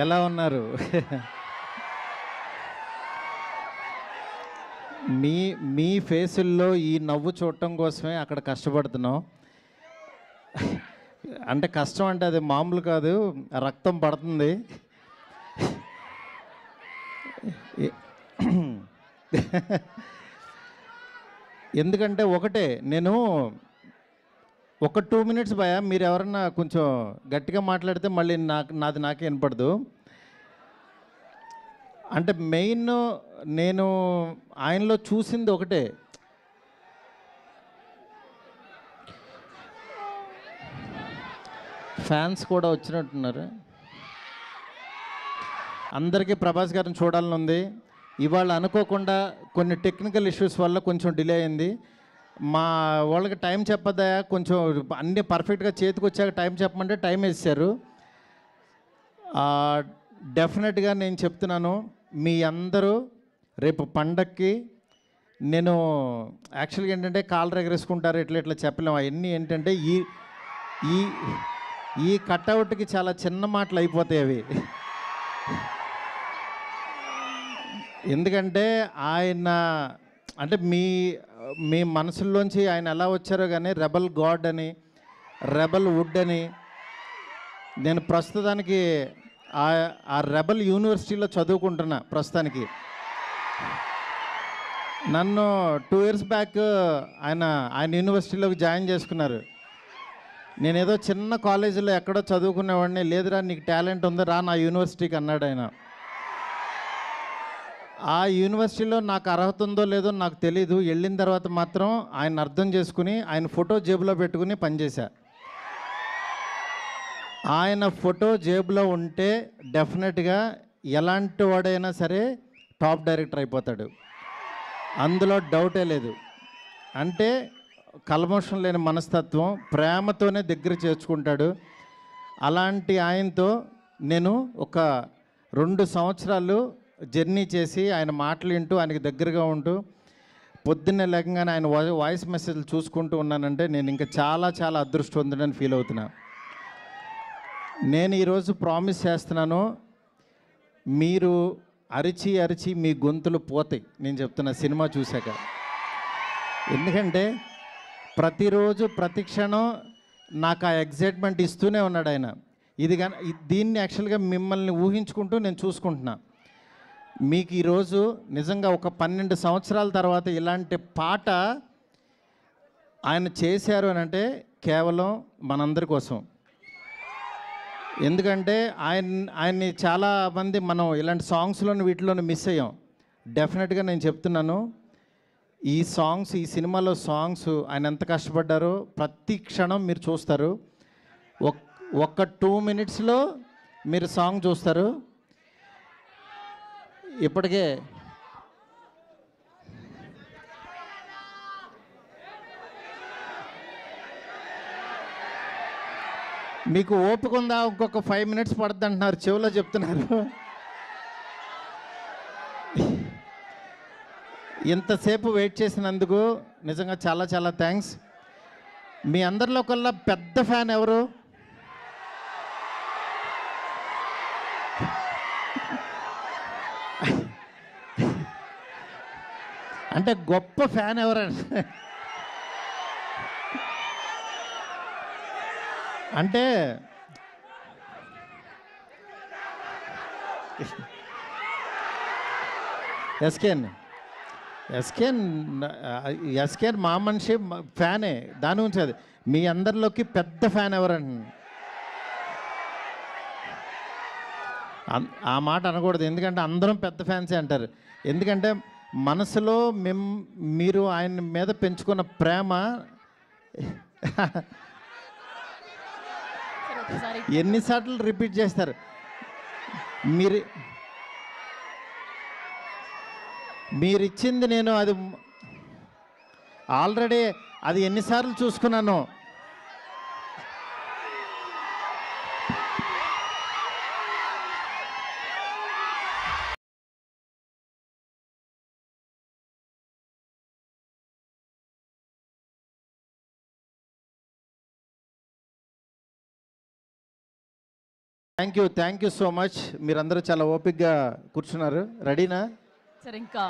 ఎలా ఉన్నారు? మీ మీ ఫేసుల్లో ఈ నవ్వు చూడటం కోసమే అక్కడ కష్టపడుతున్నాం. అంటే కష్టం అంటే అది మామూలు కాదు, రక్తం పడుతుంది. ఎందుకంటే ఒకటే, నేను ఒక 2 మినిట్స్ భయ, మీరు ఎవరన్నా కొంచెం గట్టిగా మాట్లాడితే మళ్ళీ నాది నాకే వినపడదు. అంటే మెయిన్ నేను ఆయనలో చూసింది ఒకటే, ఫ్యాన్స్ కూడా వచ్చినట్టున్నారు. అందరికీ ప్రభాస్ గారిని చూడాలని ఉంది. ఇవాళ అనుకోకుండా కొన్ని టెక్నికల్ ఇష్యూస్ వల్ల కొంచెం డిలే అయింది. మా వాళ్ళకి టైం చెప్పద్దా, కొంచెం అన్నీ పర్ఫెక్ట్గా చేతికి వచ్చాక టైం చెప్పమంటే టైం వేసారు. డెఫినెట్గా నేను చెప్తున్నాను, మీ అందరూ రేపు పండక్కి, నేను యాక్చువల్గా ఏంటంటే కాళ్ళు ఎగరేసుకుంటారు, ఇట్లా ఇట్లా చెప్పలేము. అవన్నీ ఏంటంటే ఈ ఈ ఈ కట్అవుట్కి చాలా చిన్న మాటలు అయిపోతాయి అవి. ఎందుకంటే ఆయన అంటే మీ మీ మనసుల్లోంచి ఆయన ఎలా వచ్చారో కానీ, రెబల్ గాడ్ అని, రెబల్ వుడ్ అని, నేను ప్రస్తుతానికి ఆ రెబల్ యూనివర్సిటీలో చదువుకుంటున్నా ప్రస్తుతానికి. నన్ను 2 ఇయర్స్ బ్యాక్ ఆయన యూనివర్సిటీలోకి జాయిన్ చేసుకున్నారు. నేనేదో చిన్న కాలేజీలో ఎక్కడో చదువుకునేవాడిని. లేదురా నీకు టాలెంట్ ఉందా, రా నా యూనివర్సిటీకి అన్నాడు ఆయన. ఆ యూనివర్సిటీలో నాకు అర్హత ఉందో లేదో నాకు తెలీదు. వెళ్ళిన తర్వాత మాత్రం ఆయన అర్థం చేసుకుని ఆయన ఫోటో జేబులో పెట్టుకుని పనిచేశా. ఆయన ఫోటో జేబులో ఉంటే డెఫినెట్గా ఎలాంటి వాడైనా సరే టాప్ డైరెక్టర్ అయిపోతాడు, అందులో డౌటే లేదు. అంటే కల్మషం లేని మనస్తత్వం, ప్రేమతోనే దగ్గర చేర్చుకుంటాడు. అలాంటి ఆయనతో నేను ఒక 2 సంవత్సరాలు జర్నీ చేసి ఆయన మాటలు వింటూ ఆయనకి దగ్గరగా ఉంటూ పొద్దున్నే లేకగానే ఆయన వాయిస్ మెసేజ్లు చూసుకుంటూ ఉన్నానంటే నేను ఇంకా చాలా చాలా అదృష్టవంతుడని ఫీల్ అవుతున్నా. నేను ఈరోజు ప్రామిస్ చేస్తున్నాను, మీరు అరిచి అరిచి మీ గొంతులు పోతాయి నేను చెప్తున్నా సినిమా చూశాక. ఎందుకంటే ప్రతిరోజు ప్రతి క్షణం నాకు ఆ ఎగ్జైట్మెంట్ ఇస్తూనే ఉన్నాడు ఆయన. దీన్ని యాక్చువల్గా మిమ్మల్ని ఊహించుకుంటూ నేను చూసుకుంటున్నా. మీకు ఈరోజు నిజంగా ఒక 12 సంవత్సరాల తర్వాత ఇలాంటి పాట ఆయన చేశారు అని అంటే కేవలం మనందరి కోసం. ఎందుకంటే ఆయన్ని చాలామంది మనం ఇలాంటి సాంగ్స్లోని వీటిలోని మిస్ అయ్యాం. డెఫినెట్గా నేను చెప్తున్నాను, ఈ సాంగ్స్, ఈ సినిమాలో సాంగ్స్ ఆయన ఎంత కష్టపడ్డారో ప్రతి క్షణం మీరు చూస్తారు. ఒక్క 2 మినిట్స్లో మీరు సాంగ్ చూస్తారు. ఇప్పటికే మీకు ఓపిక ఉందా, ఇంకొక 5 మినిట్స్ పడుతుంది అంటున్నారు, చెవిలో చెప్తున్నారు. ఇంతసేపు వెయిట్ చేసినందుకు నిజంగా చాలా చాలా థ్యాంక్స్. మీ అందరిలో కల్లా పెద్ద ఫ్యాన్ ఎవరు? అంటే గొప్ప ఫ్యాన్ ఎవరంటే అంటే ఎస్కేన్ మా మనిషి ఫ్యానే, దాని గురించి అది. మీ అందరిలోకి పెద్ద ఫ్యాన్ ఎవరండి? ఆ మాట అనకూడదు, ఎందుకంటే అందరం పెద్ద ఫ్యాన్సే అంటారు. ఎందుకంటే మనసులో మీరు ఆయన మీద పెంచుకున్న ప్రేమ ఎన్నిసార్లు రిపీట్ చేస్తారు. మీరిచ్చింది నేను అది ఆల్రెడీ అది ఎన్నిసార్లు చూసుకున్నాను. Thank you so much. మీరందరూ చాలా ఓపిక్గా కూర్చున్నారు. రెడీనా? సార్ ఇంకా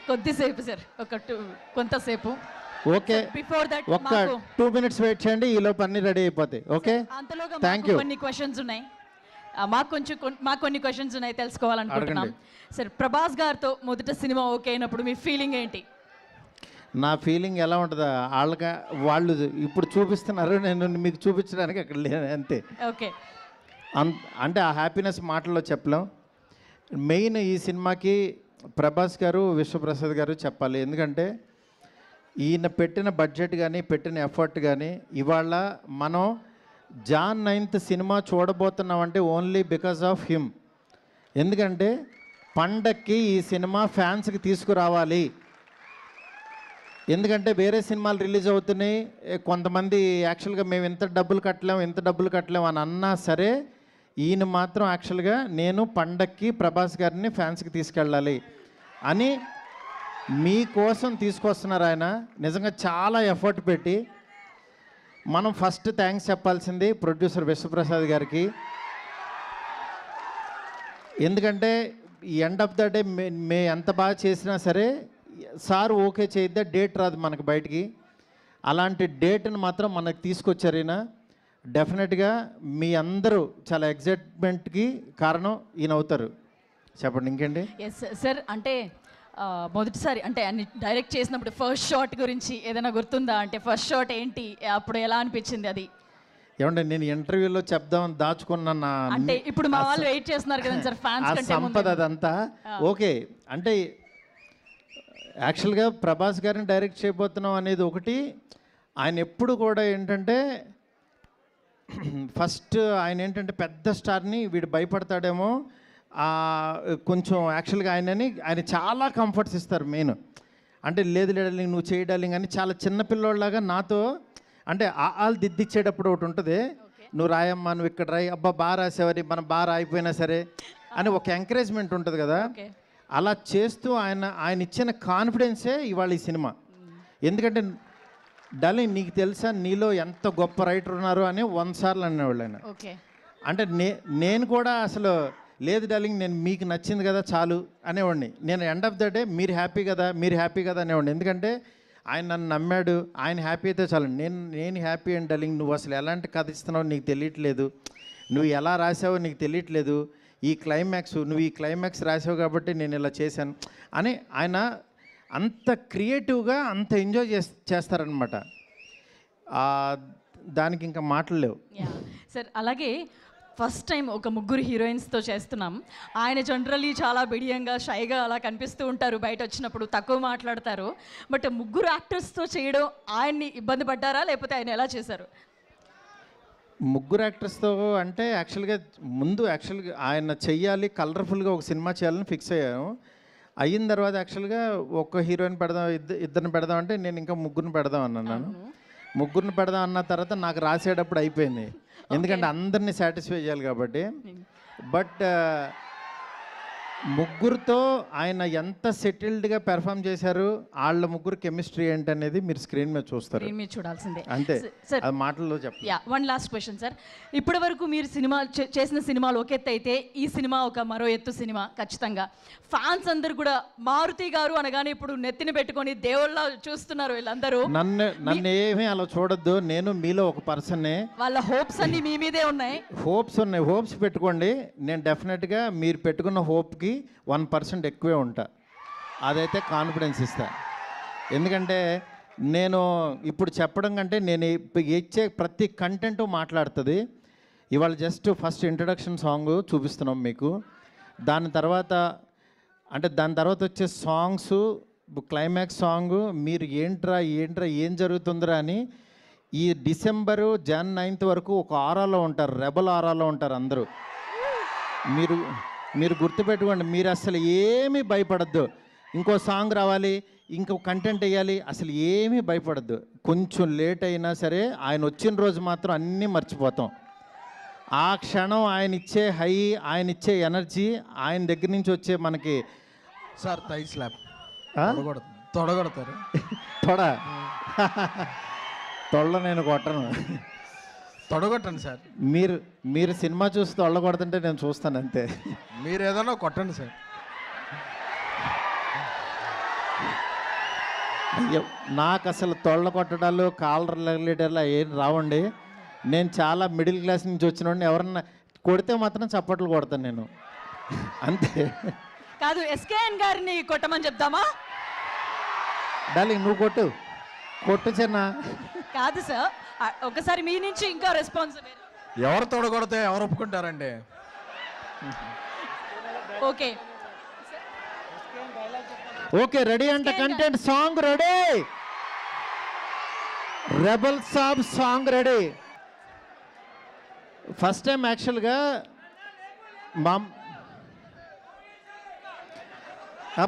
కొద్దిసేపు సార్, కొంతసేపు. ఓకే, బిఫోర్ దట్ ఒక్క 2 minutes వెయిట్ చేయండి, ఈలోపు అన్ని రెడీ అయిపోతాయి. ఓకే, అంతలోగా థ్యాంక్ యూ. కొన్ని క్వశ్చన్స్ ఉన్నాయి, మాకు కొన్ని క్వశ్చన్స్ ఉన్నాయి, తెలుసుకోవాలనుకుంటున్నాం. సార్, ప్రభాస్ గారితో మొదట సినిమా ఓకే అయినప్పుడు మీ ఫీలింగ్ ఏంటి? నా ఫీలింగ్ ఎలా ఉంటుందా, వాళ్ళు ఇప్పుడు చూపిస్తున్నారు, నేను మీకు చూపించడానికి అక్కడ లేదు, అంతే. ఓకే, అంటే ఆ హ్యాపీనెస్ మాటల్లో చెప్పలేం. మెయిన్ ఈ సినిమాకి ప్రభాస్ గారు, విశ్వప్రసాద్ గారు చెప్పాలి. ఎందుకంటే ఈయన పెట్టిన బడ్జెట్ కానీ, పెట్టిన ఎఫర్ట్ కానీ, ఇవాళ మనం జాన్ 9th సినిమా చూడబోతున్నామంటే ఓన్లీ బికాజ్ ఆఫ్ హిమ్. ఎందుకంటే పండక్కి ఈ సినిమా ఫ్యాన్స్కి తీసుకురావాలి. ఎందుకంటే వేరే సినిమాలు రిలీజ్ అవుతున్నాయి, కొంతమంది యాక్చువల్గా మేము ఇంత డబ్బులు కట్టలేము అని అన్నా సరే, ఈయన మాత్రం యాక్చువల్గా నేను పండక్కి ప్రభాస్ గారిని ఫ్యాన్స్కి తీసుకెళ్ళాలి అని మీకోసం తీసుకొస్తున్నారు. ఆయన నిజంగా చాలా ఎఫర్ట్ పెట్టి. మనం ఫస్ట్ థ్యాంక్స్ చెప్పాల్సింది ప్రొడ్యూసర్ విశ్వప్రసాద్ గారికి. ఎందుకంటే ఎండ్ ఆఫ్ ద డే మే ఎంత బాగా చేసినా సరే సార్ ఓకే చేయిద్దా, డేట్ రాదు మనకు బయటికి. అలాంటి డేట్ని మాత్రం మనకు తీసుకొచ్చారు ఈయన. డెఫినెట్గా మీ అందరూ చాలా ఎగ్జైట్మెంట్కి కారణం ఈయన అవుతారు. చెప్పండి ఇంకేంటి. ఎస్ సార్, అంటే మొదటిసారి అంటే అన్ని డైరెక్ట్ చేసినప్పుడు ఫస్ట్ షాట్ గురించి ఏదైనా గుర్తుందా? అంటే ఫస్ట్ షాట్ ఏంటి, అప్పుడు ఎలా అనిపించింది అది? ఏమంటే నేను ఇంటర్వ్యూలో చెప్దామని దాచుకున్నా, అంటే ఇప్పుడు మా వాళ్ళు వెయిట్ చేస్తున్నారు కదా సార్, ఫ్యాన్స్ కంటే సంపద అదంతా ఓకే. అంటే యాక్చువల్గా ప్రభాస్ గారిని డైరెక్ట్ చేయబోతున్నాం అనేది ఒకటి. ఆయన ఎప్పుడు కూడా ఏంటంటే ఫస్ట్ ఆయన ఏంటంటే పెద్ద స్టార్ని వీడు భయపడతాడేమో కొంచెం. యాక్చువల్గా ఆయన చాలా కంఫర్ట్స్ ఇస్తారు. మెయిన్ అంటే లేదు డార్లింగ్ నువ్వు చేయడాలింగ్ అని చాలా చిన్నపిల్లోళ్ళలాగా నాతో అంటే వాళ్ళు దిద్దిచ్చేటప్పుడు ఒకటి ఉంటుంది, నువ్వు రాయమ్మా, నువ్వు ఇక్కడ రాయి, అబ్బా బాగా రాసేవారి, మనం బాగా రాయిపోయినా సరే అని ఒక ఎంకరేజ్మెంట్ ఉంటుంది కదా. అలా చేస్తూ ఆయన ఇచ్చిన కాన్ఫిడెన్సే ఇవాళ ఈ సినిమా. ఎందుకంటే డార్లింగ్ నీకు తెలుసా నీలో ఎంత గొప్ప రైటర్ ఉన్నారు అని 100 సార్లు అనేవాళ్ళు ఆయన. అంటే నేను కూడా అసలు లేదు డార్లింగ్ నేను మీకు నచ్చింది కదా చాలు అనేవాడిని. నేను ఎండ్ ఆఫ్ ద డే మీరు హ్యాపీ కదా అనేవాడిని. ఎందుకంటే ఆయన నన్ను నమ్మాడు, ఆయన హ్యాపీ అయితే చాలు. నేను హ్యాపీ అండ్ డార్లింగ్, నువ్వు అసలు ఎలాంటి కథ ఇస్తున్నావో నీకు తెలియట్లేదు, నువ్వు ఎలా రాసావో నీకు తెలియట్లేదు, నువ్వు ఈ క్లైమాక్స్ రాసావు కాబట్టి నేను ఇలా చేశాను అని ఆయన అంత క్రియేటివ్గా అంత ఎంజాయ్ చేస్తారనమాట. దానికి ఇంకా మాటలు లేవు సార్. అలాగే ఫస్ట్ టైం ఒక ముగ్గురు హీరోయిన్స్తో చేస్తున్నాం. ఆయన జనరల్లీ చాలా బిడియంగా షైగా అలా కనిపిస్తూ ఉంటారు, బయట వచ్చినప్పుడు తక్కువ మాట్లాడతారు. బట్ ముగ్గురు యాక్టర్స్తో చేయడం ఆయన్ని ఇబ్బంది పడ్డారా, లేకపోతే ఆయన ఎలా చేశారు? ముగ్గురు యాక్టర్స్తో అంటే యాక్చువల్గా ఆయన చెయ్యాలి, కలర్ఫుల్గా ఒక సినిమా చేయాలని ఫిక్స్ అయ్యాము. అయిన తర్వాత యాక్చువల్గా ఒక హీరోయిన్ పెడదాం, ఇద్దరిని పెడదాం అంటే నేను ఇంకా ముగ్గురిని పెడదాం అన్నాను. ముగ్గురిని పెడదాం అన్న తర్వాత నాకు రాసేటప్పుడు అయిపోయింది, ఎందుకంటే అందరినీ సాటిస్ఫై చేయాలి కాబట్టి. బట్ ముగ్గురుతో ఆయన ఎంత సెటిల్డ్గా పెర్ఫామ్ చేశారు, వాళ్ళ ముగ్గురు కెమిస్ట్రీ ఏంటి అనేది మీరు స్క్రీన్ మీద చూస్తారు, చూడాల్సిందే. అంతే, అది మాటల్లో చెప్పండి. వన్ లాస్ట్ క్వశ్చన్ సార్, ఇప్పటి వరకు మీరు చేసిన సినిమాలు ఒక ఎత్తు అయితే ఈ సినిమా ఒక మరో ఎత్తు సినిమా ఖచ్చితంగా. ఫ్యాన్స్ అందరు కూడా మారుతి గారు అనగానే ఇప్పుడు నెత్తిని పెట్టుకొని దేవుళ్ళ చూస్తున్నారు వీళ్ళందరూ. నన్ను ఏమీ అలా చూడొద్దు, నేను మీలో ఒక పర్సన్నే. వాళ్ళ హోప్స్ అన్ని మీ మీదే ఉన్నాయి. హోప్స్ పెట్టుకోండి. నేను డెఫినెట్గా మీరు పెట్టుకున్న హోప్కి 1% ఎక్కువే ఉంటా, అదైతే కాన్ఫిడెన్స్ ఇస్తా. ఎందుకంటే నేను ఇప్పుడు చెప్పడం కంటే నేను ఇచ్చే ప్రతి కంటెంట్ మాట్లాడుతుంది. ఇవాళ జస్ట్ ఫస్ట్ ఇంట్రడక్షన్ సాంగ్ చూపిస్తున్నాం మీకు, దాని తర్వాత వచ్చే సాంగ్స్, క్లైమాక్స్ సాంగ్, మీరు ఏంట్రా ఏం జరుగుతుందిరా అని ఈ డిసెంబరు Jan 9th వరకు ఒక ఆరాలో ఉంటారు, రెబల్ ఆరాలో ఉంటారు అందరూ. మీరు గుర్తుపెట్టుకోండి, మీరు అసలు ఏమీ భయపడద్దు. ఇంకో సాంగ్ రావాలి, ఇంకో కంటెంట్ వేయాలి, అసలు ఏమీ భయపడద్దు. కొంచెం లేట్ అయినా సరే ఆయన వచ్చిన రోజు మాత్రం అన్నీ మర్చిపోతాం. ఆ క్షణం ఆయన ఇచ్చే హై, ఆయన ఇచ్చే ఎనర్జీ, ఆయన దగ్గర నుంచి వచ్చే మనకి సార్ థై స్లాప్ తొడగొడతారు తొడ నేను కొట్టను. తొడగొట్టండి సార్. మీరు మీరు సినిమా చూసి తొళ్ళగొడుతుంటే నేను చూస్తాను అంతే. మీరు ఏదైనా కొట్టండి సార్. అయ్యో, నాకు అసలు తొళ్ళ కొట్టడాలు కాలర్ రిలేటర్లు ఏం రావండి. నేను చాలా మిడిల్ క్లాస్ నుంచి వచ్చిన ఎవరన్నా కొడితే మాత్రం చప్పట్లు కొడతాను నేను అంతే. కాదు, ఎస్కేఎన్ గారిని కొట్టమని చెప్దామా? డార్లింగ్ నువ్వు కొట్టు కొట్టు చిన్న. కాదు సార్, ఒకసారి మీ నుంచి ఇంకా రెస్పాన్స్. ఎవరు తొడగొడితే ఎవరు ఒప్పుకుంటారండి? ఓకే ఓకే, రెడీ అంట. కంటెంట్ సాంగ్ రెడీ, రెబల్ సాబ్ సాంగ్ రెడీ. ఫస్ట్ టైం యాక్చువల్గా మా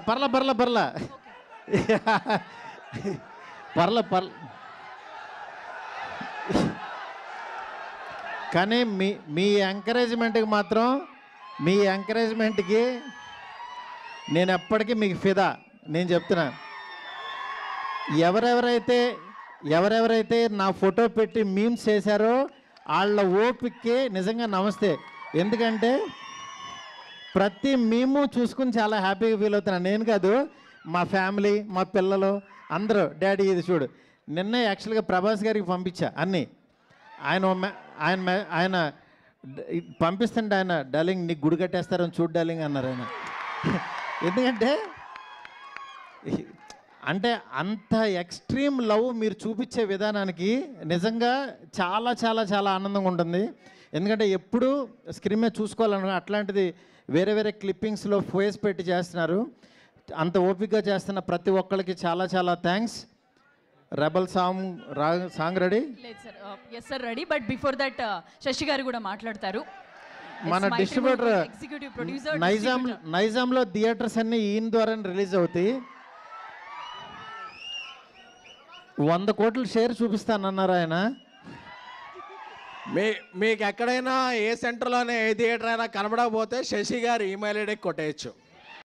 పర్ల పర్ల పర్ల పర్ల పర్ల కానీ మీ ఎంకరేజ్మెంట్కి మాత్రం, మీ ఎంకరేజ్మెంట్కి నేను ఎప్పటికీ మీకు ఫిదా. నేను చెప్తున్నా, ఎవరెవరైతే నా ఫోటో పెట్టి మీమ్స్ చేశారో వాళ్ళ ఓపికకి నిజంగా నమస్తే. ఎందుకంటే ప్రతి మీము చూసుకుని చాలా హ్యాపీగా ఫీల్ అవుతున్నాను. నేను కాదు, మా ఫ్యామిలీ, మా పిల్లలు అందరూ, డాడీ ఇది చూడు. నిన్నే యాక్చువల్గా ప్రభాస్ గారికి పంపించా అన్నీ. ఆయన పంపిస్తుంటే ఆయన డార్లింగ్ నీకు గుడి కట్టేస్తారని చూడు డార్లింగ్ అన్నారు ఆయన. ఎందుకంటే అంటే అంత ఎక్స్ట్రీమ్ లవ్ మీరు చూపించే విధానానికి నిజంగా చాలా చాలా చాలా ఆనందంగా ఉంటుంది. ఎందుకంటే ఎప్పుడు స్క్రీన్ మీద చూసుకోవాలను, అట్లాంటిది వేరే వేరే క్లిప్పింగ్స్లో ఫేస్ పెట్టి చేస్తున్నారు. అంత ఓపికగా చేస్తున్న ప్రతి ఒక్కరికి చాలా చాలా థ్యాంక్స్. Rebel song ready? లేదు sir, yes sir ready. But before that Shashi garu కూడా మాట్లాడతారు. మన డిస్ట్రిబ్యూటర్ ఎగ్జిక్యూటివ్ ప్రొడ్యూసర్ నైజాంలో థియేటర్స్ అన్నీ ఈయన ద్వారానే రిలీజ్ అవుతాయి. 100 కోట్ల షేర్ చూపిస్తానన్నారు ఆయన. మీకు ఎక్కడైనా ఏ సెంటర్లోనే ఏ థియేటర్ అయినా కనబడకపోతే శశి గారు ఈమెయిల్ ఐడికి కొట్టేయచ్చు.